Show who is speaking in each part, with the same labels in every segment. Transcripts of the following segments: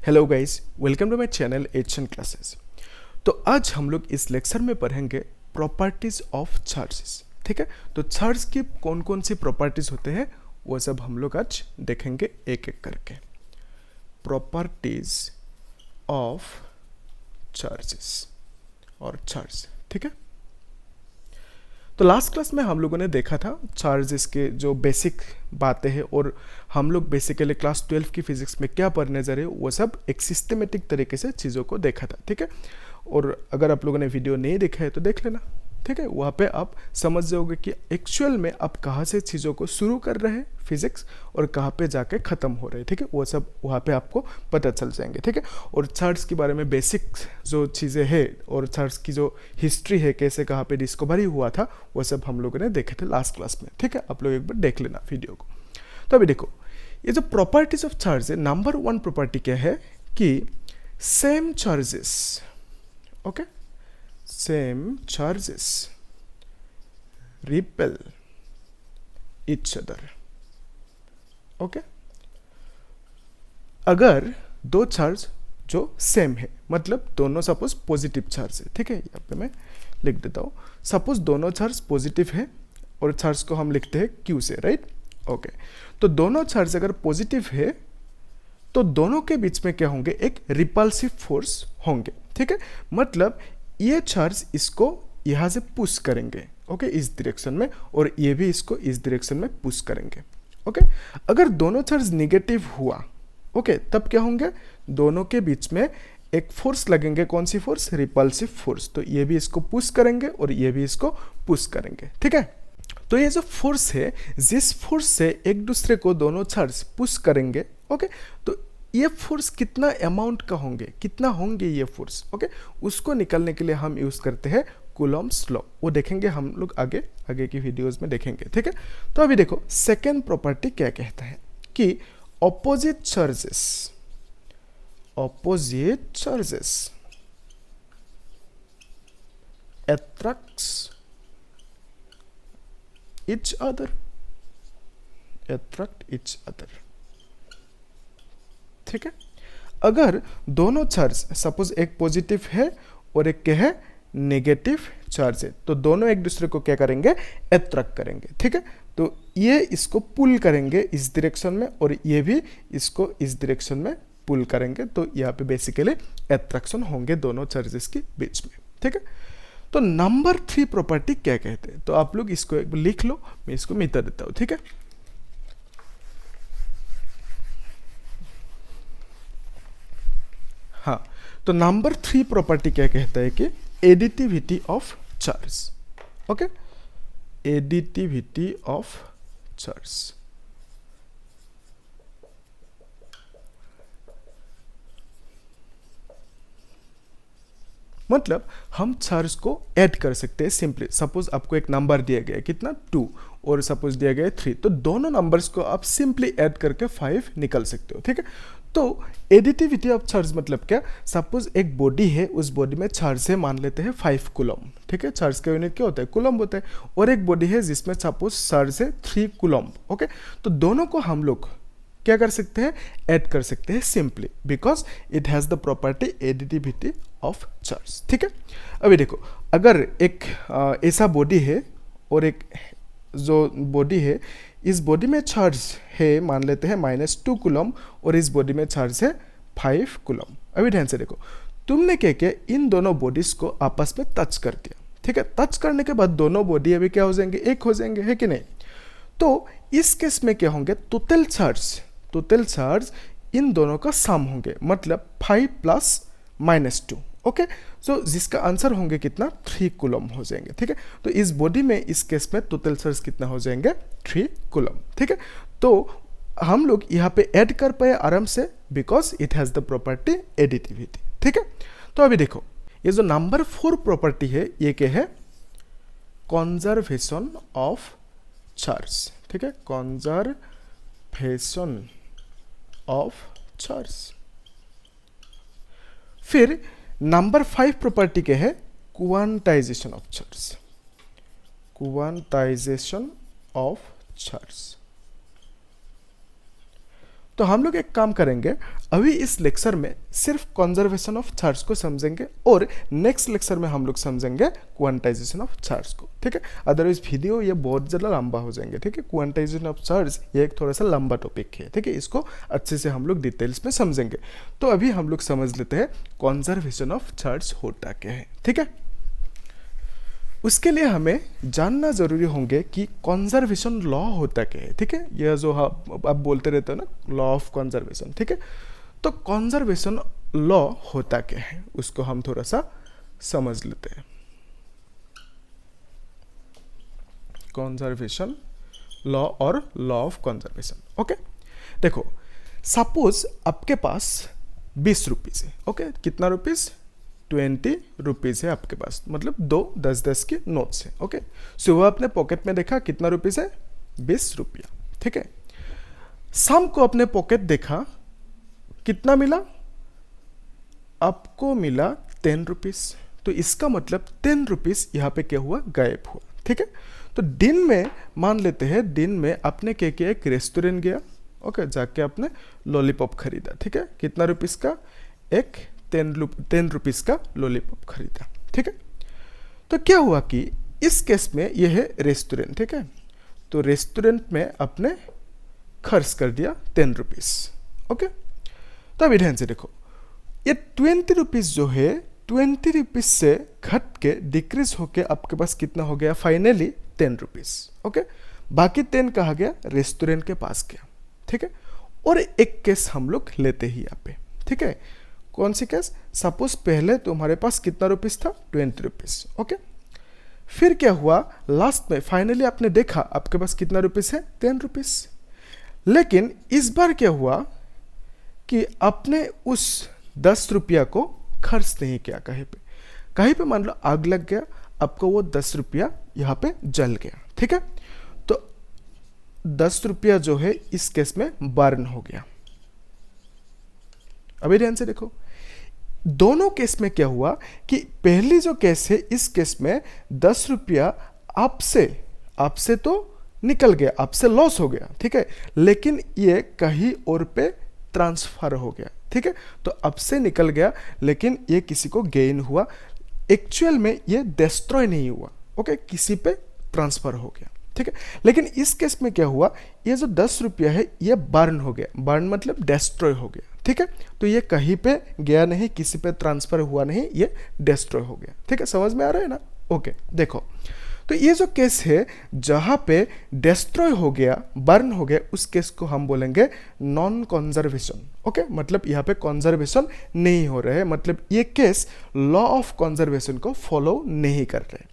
Speaker 1: Hello guys, welcome to my channel HN classes. तो आज हम लोग इस लेक्चर में पढ़ेंगे प्रॉपर्टीज ऑफ चार्जेस। ठीक है, तो चार्ज की कौन कौन सी प्रॉपर्टीज होते हैं वो सब हम लोग आज देखेंगे एक एक करके। प्रॉपर्टीज ऑफ चार्जेस और चार्ज। ठीक है, तो लास्ट क्लास में हम लोगों ने देखा था चार्जेस के जो बेसिक बातें हैं और हम लोग बेसिकली क्लास 12 की फिजिक्स में क्या पढ़ने जा रहे हैं वो सब एक सिस्टमेटिक तरीके से चीज़ों को देखा था। ठीक है, और अगर आप लोगों ने वीडियो नहीं देखा है तो देख लेना। ठीक है, वहाँ पे आप समझ जाओगे कि एक्चुअल में आप कहाँ से चीज़ों को शुरू कर रहे हैं फिजिक्स और कहाँ पे जाके ख़त्म हो रहे हैं। ठीक है, वो सब वहाँ पे आपको पता चल जाएंगे। ठीक है, और चार्ट्स के बारे में बेसिक जो चीज़ें हैं और चार्ट्स की जो हिस्ट्री है, कैसे कहाँ पे डिस्कवरी हुआ था, वो सब हम लोगों ने देखे थे लास्ट क्लास में। ठीक है, आप लोग एक बार देख लेना वीडियो को। तो अभी देखो, ये जो प्रॉपर्टीज ऑफ चार्ज है, नंबर 1 प्रॉपर्टी क्या है कि same charges, okay, same charges repel each other. Okay, अगर दो चार्ज जो सेम है, मतलब दोनों सपोज पॉजिटिव चार्ज है। ठीक है, यहाँ पे मैं लिख देता हूँ, सपोज दोनों चार्ज पॉजिटिव है और चार्ज को हम लिखते हैं क्यू से, राइट। ओके, तो दोनों चार्ज अगर पॉजिटिव है तो दोनों के बीच में क्या होंगे, एक रिपल्सिव फोर्स होंगे। ठीक है, मतलब ये चार्ज इसको यहाँ से पुश करेंगे, ओके, इस डायरेक्शन में, और ये भी इसको इस डायरेक्शन में पुश करेंगे। ओके, अगर दोनों चार्ज निगेटिव हुआ, ओके, तब क्या होंगे, दोनों के बीच में एक फोर्स लगेंगे। कौन सी फोर्स, रिपल्सिव फोर्स। तो ये भी इसको पुश करेंगे और ये भी इसको पुश करेंगे। ठीक है, तो ये जो फोर्स है, जिस फोर्स से एक दूसरे को दोनों चार्ज पुश करेंगे, ओके, तो ये फोर्स कितना अमाउंट का होंगे, कितना होंगे ये फोर्स, ओके, उसको निकालने के लिए हम यूज करते हैं कूलॉम्स लॉ। वो देखेंगे हम लोग आगे आगे की वीडियोस में देखेंगे। ठीक है, तो अभी देखो सेकेंड प्रॉपर्टी क्या कहता है कि opposite charges attracts each other, ठीक है, अगर दोनों चार्ज सपोज एक पॉजिटिव है और एक क्या है, नेगेटिव चार्ज है, तो दोनों एक दूसरे को क्या करेंगे, अट्रैक्ट करेंगे। ठीक है, तो ये इसको पुल करेंगे इस डायरेक्शन में और ये भी इसको इस डायरेक्शन में पुल करेंगे। तो यहाँ पे बेसिकली अट्रैक्शन होंगे दोनों चार्जेस के बीच में। ठीक है, तो नंबर 3 प्रॉपर्टी क्या कहते हैं, तो आप लोग इसको एक लिख लो, मैं इसको मिटा देता हूँ। ठीक है, हाँ, तो नंबर 3 प्रॉपर्टी क्या कहता है कि additivity of charge. Okay, additivity of charge, मतलब हम चार्ज को ऐड कर सकते हैं सिंपली। सपोज आपको एक नंबर दिया गया है, कितना, 2, और सपोज दिया गया है 3, तो दोनों नंबर्स को आप सिंपली ऐड करके 5 निकाल सकते हो। ठीक है, तो एडिटिविटी ऑफ चार्ज मतलब क्या, सपोज एक बॉडी है, उस बॉडी में चार्ज है, मान लेते हैं 5 कूलम। ठीक है, चार्ज का यूनिट क्या होता है, कूलम होता है, और एक बॉडी है जिसमें सपोज चार्ज है 3 कूलम। ओके, तो दोनों को हम लोग क्या कर सकते हैं, ऐड कर सकते हैं simply, because it has the property additivity of charge. ठीक है, अभी देखो, अगर एक ऐसा बॉडी है और एक जो बॉडी है, इस बॉडी में चार्ज है मान लेते हैं -2 कूलम और इस बॉडी में चार्ज है 5 कूलम। अभी ध्यान से देखो, तुमने क्या किया, इन दोनों बॉडीज को आपस में टच कर दिया। ठीक है, टच करने के बाद दोनों बॉडी अभी क्या हो जाएंगे, एक हो जाएंगे, है कि नहीं। तो इस केस में क्या होंगे, टोटल चार्ज इन दोनों का सम होंगे, मतलब 5 + -2। ओके, सो जिसका आंसर होंगे कितना, 3 कूलम हो जाएंगे। ठीक है, तो इस बॉडी में इस केस में टोटल चार्ज कितना हो जाएंगे, 3 कूलम। ठीक है, तो हम लोग यहाँ पे ऐड कर पाए आराम से, because it has the property additivity. ठीक है, तो अभी देखो, ये जो नंबर 4 प्रॉपर्टी है, ये क्या है, कंजर्वेशन ऑफ चार्ज। ठीक है, कंजर्वेशन ऑफ चार्ज। फिर नंबर 5 प्रॉपर्टी क्या है, quantization of charge. Quantization of charge, तो हम लोग एक काम करेंगे, अभी इस लेक्चर में सिर्फ कंजर्वेशन ऑफ चार्ज को समझेंगे और नेक्स्ट लेक्चर में हम लोग समझेंगे क्वांटाइजेशन ऑफ चार्ज को, ठीक है। अदरवाइज वीडियो ये बहुत ज़्यादा लंबा हो जाएंगे, ठीक है। क्वांटाइजेशन ऑफ चार्ज ये एक थोड़ा सा लंबा टॉपिक है, ठीक है, इसको अच्छे से हम लोग डिटेल्स में समझेंगे। तो अभी हम लोग समझ लेते हैं कंजर्वेशन ऑफ चार्ज होता क्या है, ठीक है। उसके लिए हमें जानना जरूरी होंगे कि कंजर्वेशन लॉ होता क्या है, ठीक है। यह जो आप बोलते रहते हो ना, लॉ ऑफ कंजर्वेशन, ठीक है। तो कंजर्वेशन लॉ होता क्या है उसको हम थोड़ा सा समझ लेते हैं। कंजर्वेशन लॉ और लॉ ऑफ कंजर्वेशन, ओके। देखो, सपोज आपके पास 20 रुपीज़ है, ओके। कितना रुपीज़? 20 रुपीज़ है आपके पास, मतलब 2 10-10 के नोट्स है, ओके। सुबह अपने पॉकेट में देखा कितना रुपीज़ है? 20 रुपया, ठीक है। शाम को अपने पॉकेट देखा, कितना मिला? आपको मिला 10 रुपीज़। तो इसका मतलब 10 रुपीज़ यहाँ पे क्या हुआ? गायब हुआ, ठीक है। तो दिन में मान लेते हैं, दिन में आपने क्या किया? एक रेस्टोरेंट गया, ओके, जाके आपने लॉलीपॉप खरीदा, ठीक है। कितना रुपीज़ का? एक 10 रुपीज़ का लॉलीपॉप खरीदा, ठीक है। तो क्या हुआ कि इस केस में यह है रेस्टोरेंट, ठीक है। तो रेस्टोरेंट में आपने खर्च कर दिया 10 रुपीज़, ओके। तो अभी ध्यान से देखो, ये 20 रुपीज़ जो है 20 रुपीज़ से घट के डिक्रीज होके आपके पास कितना हो गया? Finally 10 rupees, okay. बाकी 10 कहाँ गया? रेस्टोरेंट के पास गया, ठीक है। और एक केस हम लोग लेते ही यहाँ पे, ठीक है। कौन सी केस? सपोज पहले तुम्हारे पास कितना रुपीस था? 20 रुपीज़, ओके। फिर क्या हुआ? लास्ट में फाइनली आपने देखा आपके पास कितना रुपीस है? 10 रुपीज़। लेकिन इस बार क्या हुआ कि आपने उस 10 रुपया को खर्च नहीं किया कहीं पे मान लो आग लग गया, आपको वो 10 रुपया यहाँ पे जल गया, ठीक है। तो 10 रुपया जो है इस केस में बर्न हो गया। अभी ध्यान से देखो, दोनों केस में क्या हुआ कि पहली जो केस है, इस केस में 10 रुपया आपसे तो निकल गया, आपसे लॉस हो गया, ठीक है। लेकिन ये कहीं और पे ट्रांसफर हो गया, ठीक है। तो आपसे निकल गया लेकिन ये किसी को गेन हुआ, एक्चुअल में ये डिस्ट्रॉय नहीं हुआ, ओके, किसी पे ट्रांसफर हो गया, ठीक है। लेकिन इस केस में क्या हुआ? ये जो 10 रुपया है ये बर्न हो गया, बर्न मतलब डिस्ट्रॉय हो गया, ठीक है। तो ये कहीं पे गया नहीं, किसी पे ट्रांसफर हुआ नहीं, ये डिस्ट्रॉय हो गया, ठीक है। समझ में आ रहा है ना? ओके, देखो, तो ये जो केस है जहां पे डिस्ट्रॉय हो गया, बर्न हो गया, उस केस को हम बोलेंगे नॉन कंजर्वेशन, ओके। मतलब यहाँ पे कंजर्वेशन नहीं हो रहा है, मतलब ये केस लॉ ऑफ कंजर्वेशन को फॉलो नहीं कर रहे।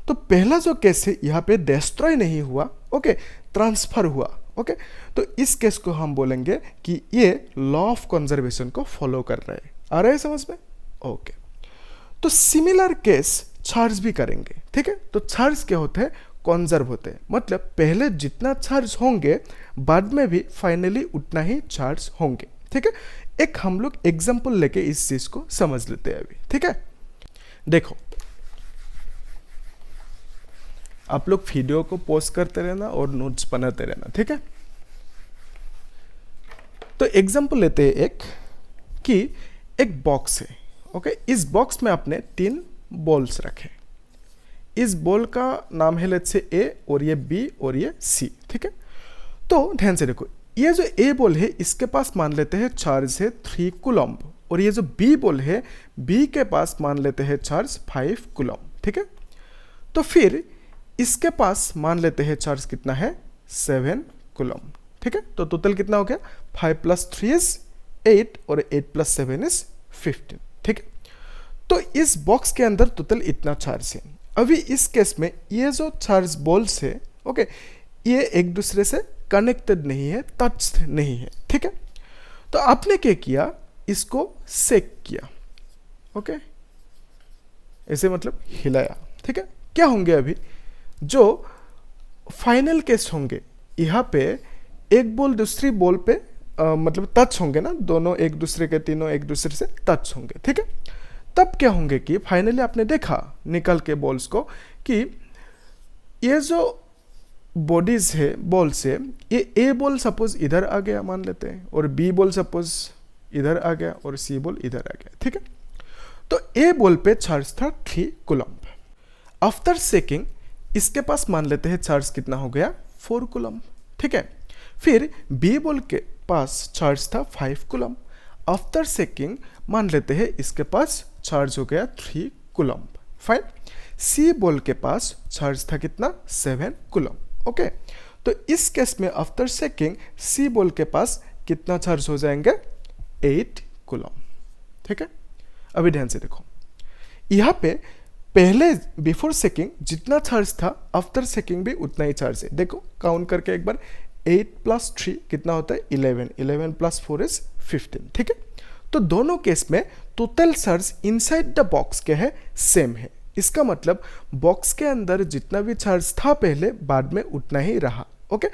Speaker 1: तो पहला जो केस है यहाँ पे डिस्ट्रॉय नहीं हुआ, ओके, ट्रांसफर हुआ, ओके। तो इस केस को हम बोलेंगे कि ये लॉ ऑफ कंजर्वेशन को फॉलो कर रहा है। आ रहा है समझ में? ओके। तो सिमिलर केस चार्ज भी करेंगे, ठीक है। तो चार्ज क्या होते हैं? कंजर्व होते हैं, मतलब पहले जितना चार्ज होंगे बाद में भी फाइनली उतना ही चार्ज होंगे, ठीक है। एक हम लोग एग्जांपल लेके इस चीज को समझ लेते हैं अभी, ठीक है। देखो, आप लोग वीडियो को पॉज करते रहना और नोट्स बनाते रहना, ठीक है। तो एग्जांपल लेते हैं एक बॉक्स है, ओके। इस बॉक्स में आपने 3 बॉल्स रखे। इस बॉल का नाम है लेट्स से ए, और ये बी और ये सी, ठीक है। तो ध्यान से देखो, ये जो ए बॉल है इसके पास मान लेते हैं चार्ज है 3 कूलम्ब, और ये जो बी बॉल है बी के पास मान लेते हैं चार्ज 5 कूलम्ब, ठीक है। तो फिर इसके पास मान लेते हैं चार्ज कितना है? 7 कूलम्ब, ठीक है। तो टोटल कितना हो गया? 5 + 3 इज 8 और 8 + 7 इज 15, ठीक है। तो इस बॉक्स के अंदर टोटल इतना चार्ज है। अभी इस केस में ये जो चार्ज बॉल्स है, ओके, ये एक दूसरे से कनेक्टेड नहीं है, टच नहीं है, ठीक है। तो आपने क्या किया? इसको सेक किया, ओके, ऐसे मतलब हिलाया, ठीक है। क्या होंगे अभी? जो फाइनल केस होंगे यहाँ पे एक बॉल दूसरी बॉल पे मतलब टच होंगे ना, दोनों एक दूसरे के, तीनों एक दूसरे से टच होंगे, ठीक है। तब क्या होंगे कि फाइनली आपने देखा निकल के बॉल्स को कि ये जो बॉडीज है बॉल से, ये ए बॉल सपोज इधर आ गया मान लेते हैं, और बी बॉल सपोज इधर आ गया, और सी बॉल इधर आ गया, ठीक है। तो ए बॉल पे चार्ज था 3 कूलम्ब। आफ्टर सेकिंग इसके पास मान लेते हैं चार्ज कितना हो गया 4 कूलम्ब, ठीक है। फिर बी बॉल के पास चार्ज था 5 कूलम्ब। आफ्टर सेकिंग मान लेते हैं इसके पास चार्ज हो गया 3 कूलम्ब, फाइन। सी बॉल के पास चार्ज था कितना 7 कूलम्ब, ओके। तो इस केस में आफ्टर सेकिंग सी बॉल के पास कितना चार्ज हो जाएंगे 8 कूलम्ब, ठीक है। अभी ध्यान से देखो, यहाँ पे पहले बिफोर सेकिंग जितना चार्ज था आफ्टर सेकिंग भी उतना ही चार्ज है। देखो काउंट करके एक बार, 8 + 3 कितना होता है 11, 11 + 4 इज 15, ठीक है। तो दोनों केस में total charge inside the box क्या है सेम है। इसका मतलब बॉक्स के अंदर जितना भी चार्ज था पहले बाद में उतना ही रहा, ओके।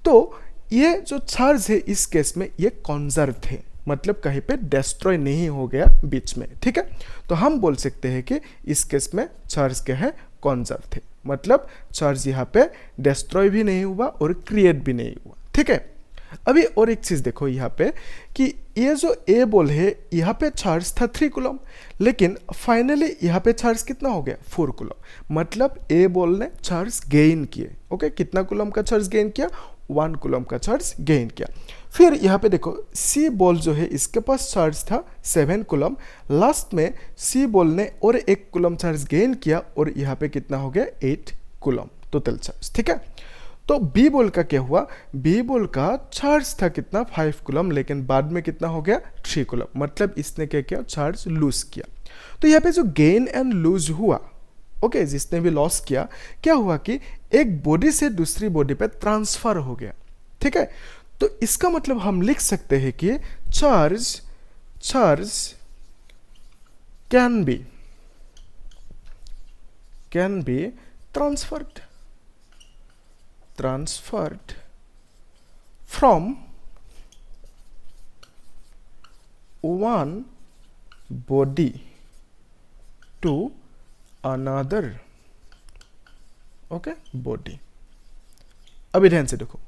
Speaker 1: तो ये जो चार्ज है इस केस में ये कंजर्व थे, मतलब कहीं पे डिस्ट्रॉय नहीं हो गया बीच में, ठीक है। तो हम बोल सकते हैं कि इस केस में चार्ज क्या है कंजर्व थे, मतलब चार्ज यहाँ पे डिस्ट्रॉय भी नहीं हुआ और क्रिएट भी नहीं हुआ, ठीक है। अभी और एक चीज देखो यहाँ पे कि ये जो ए बॉल है यहाँ पे चार्ज था 3 कूलम्ब, लेकिन फाइनली यहाँ पे चार्ज कितना हो गया 4 कूलम्ब, मतलब ए बॉल ने चार्ज गेन किए, ओके। कितना कूलम्ब का चार्ज गेन किया 1 कूलम्ब का चार्ज गेन किया। फिर यहाँ पे देखो सी बॉल जो है इसके पास चार्ज था 7 कूलम्ब, लास्ट में सी बॉल ने और 1 कूलम्ब चार्ज गेन किया और यहाँ पे कितना हो गया 8 कूलम्ब टोटल चार्ज, ठीक है। तो बी बॉल का क्या हुआ, बी बॉल का चार्ज था कितना 5 कूलम्ब, लेकिन बाद में कितना हो गया 3 कूलम्ब, मतलब इसने क्या किया चार्ज लूज किया। तो यहाँ पे जो गेन एंड लूज हुआ, ओके, जिसने भी लॉस किया, क्या हुआ कि एक बॉडी से दूसरी बॉडी पे ट्रांसफर हो गया, ठीक है। तो इसका मतलब हम लिख सकते हैं कि charge can be transferred from one body to another, okay, body. अभी ध्यान से देखो,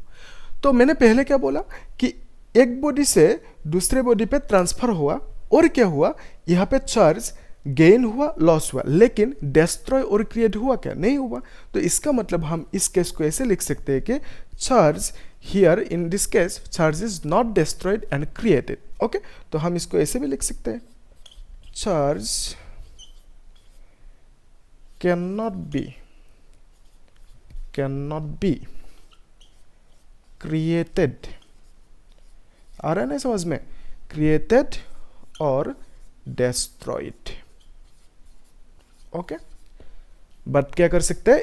Speaker 1: तो मैंने पहले क्या बोला कि एक बॉडी से दूसरे बॉडी पे ट्रांसफर हुआ, और क्या हुआ यहाँ पे चार्ज गेन हुआ लॉस हुआ, लेकिन डिस्ट्रॉय और क्रिएट हुआ क्या नहीं हुआ। तो इसका मतलब हम इस केस को ऐसे लिख सकते हैं कि charge here in this case charge is not destroyed and created, okay. तो हम इसको ऐसे भी लिख सकते हैं, charge can not be created, आ रहा है ना समझ में, क्रिएटेड और डिस्ट्रॉयड, ओके। बट क्या कर सकते हैं,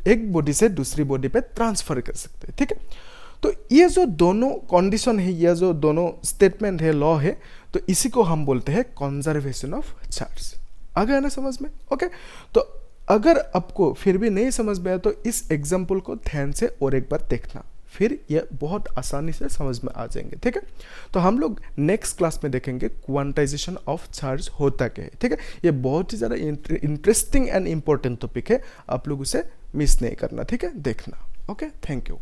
Speaker 1: एक बॉडी से दूसरी बॉडी पे ट्रांसफर कर सकते हैं, ठीक है। तो ये जो दोनों कंडीशन है, ये जो दोनों स्टेटमेंट है, लॉ है, तो इसी को हम बोलते हैं कंजर्वेशन ऑफ चार्ज। आ गया ना समझ में, ओके। तो अगर आपको फिर भी नहीं समझ में आया तो इस एग्जाम्पल को ध्यान से और एक बार देखना, फिर ये बहुत आसानी से समझ में आ जाएंगे, ठीक है। तो हम लोग नेक्स्ट क्लास में देखेंगे क्वांटाइजेशन ऑफ चार्ज होता क्या है, ठीक है। ये बहुत ही ज़्यादा इंटरेस्टिंग एंड इंपॉर्टेंट टॉपिक है, आप लोग उसे मिस नहीं करना, ठीक है, देखना, ओके। Thank you.